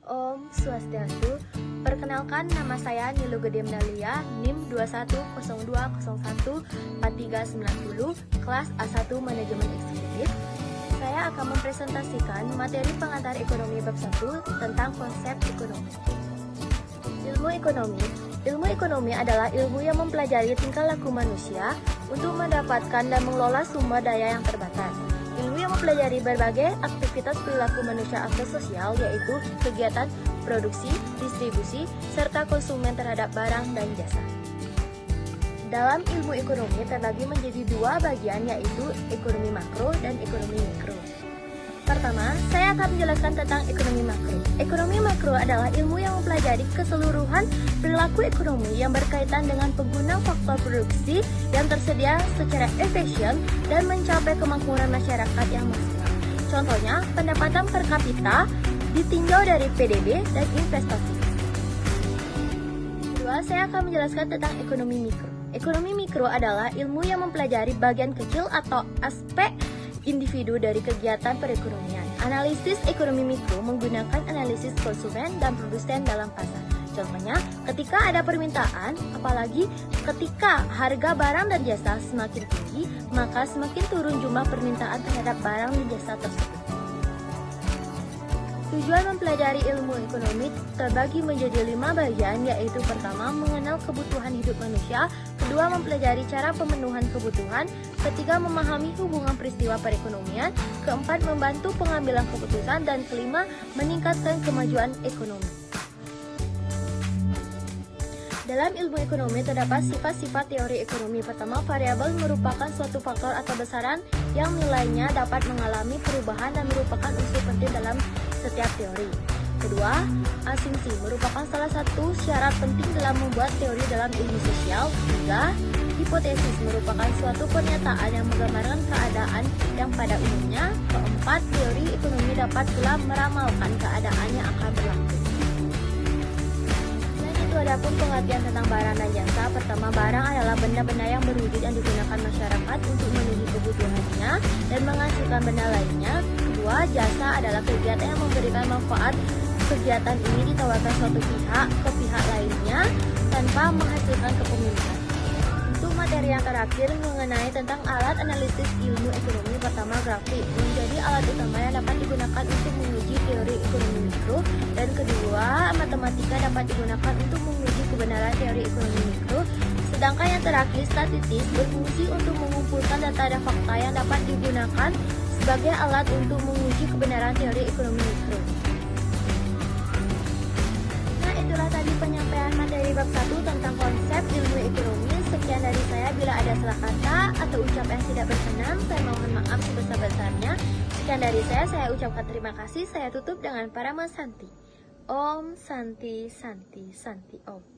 Om Swastiastu. Perkenalkan, nama saya Nilu Gede Mendalia, NIM 2102014390, kelas A1 Manajemen Eksekutif. Saya akan mempresentasikan materi pengantar ekonomi bab 1 tentang konsep ekonomi. Ilmu ekonomi. Ilmu ekonomi adalah ilmu yang mempelajari tingkah laku manusia untuk mendapatkan dan mengelola sumber daya yang terbatas. Ilmu yang mempelajari berbagai aktivitas perilaku manusia atau sosial, yaitu kegiatan produksi, distribusi, serta konsumen terhadap barang dan jasa. Dalam ilmu ekonomi terbagi menjadi dua bagian, yaitu ekonomi makro dan ekonomi mikro. Pertama, saya akan menjelaskan tentang ekonomi makro. Ekonomi makro adalah ilmu yang mempelajari keseluruhan perilaku ekonomi yang berkaitan dengan pengguna faktor produksi yang tersedia secara efisien dan mencapai kemakmuran masyarakat yang maksimal. Contohnya, pendapatan per kapita ditinjau dari PDB dan investasi. Kedua, saya akan menjelaskan tentang ekonomi mikro. Ekonomi mikro adalah ilmu yang mempelajari bagian kecil atau aspek individu dari kegiatan perekonomian. Analisis ekonomi mikro menggunakan analisis konsumen dan produsen dalam pasar. Contohnya, ketika ada permintaan, apalagi ketika harga barang dan jasa semakin tinggi, maka semakin turun jumlah permintaan terhadap barang dan jasa tersebut. Tujuan mempelajari ilmu ekonomi terbagi menjadi 5 bagian, yaitu pertama, mengenal kebutuhan hidup manusia, kedua, mempelajari cara pemenuhan kebutuhan, ketiga, memahami hubungan peristiwa perekonomian, keempat, membantu pengambilan keputusan, dan kelima, meningkatkan kemajuan ekonomi. Dalam ilmu ekonomi terdapat sifat-sifat teori ekonomi. Pertama, variabel merupakan suatu faktor atau besaran yang nilainya dapat mengalami perubahan dan merupakan unsur penting dalam setiap teori. Kedua, asumsi merupakan salah satu syarat penting dalam membuat teori dalam ilmu sosial. Tiga, hipotesis merupakan suatu pernyataan yang menggambarkan keadaan yang pada umumnya. Keempat, teori ekonomi dapat pula meramalkan keadaan yang akan berlaku. Adapun pengertian tentang barang dan jasa. Pertama, barang adalah benda-benda yang berwujud yang digunakan masyarakat untuk memenuhi kebutuhannya dan menghasilkan benda lainnya. Kedua, jasa adalah kegiatan yang memberikan manfaat. Kegiatan ini ditawarkan suatu pihak ke pihak lainnya tanpa menghasilkan kepemilikan. Untuk materi yang terakhir mengenai tentang alat analisis ilmu ekonomi. Pertama, grafik menjadi alat utama yang dapat digunakan untuk menguji teori ekonomi mikro, dan kedua, matematika dapat digunakan untuk menguji kebenaran teori ekonomi mikro. Sedangkan yang terakhir, statistik berfungsi untuk mengumpulkan data dan fakta yang dapat digunakan sebagai alat untuk menguji kebenaran teori ekonomi mikro. Nah, itulah tadi penyampaian materi bab 1 tentang konsep ilmu ekonomi. Sekian dari saya. Bila ada salah kata atau ucapan yang tidak berkenan, saya mohon maaf sebesar-besarnya. Sekian dari saya ucapkan terima kasih. Saya tutup dengan Parama Santi. Om Santi Santi Santi Om.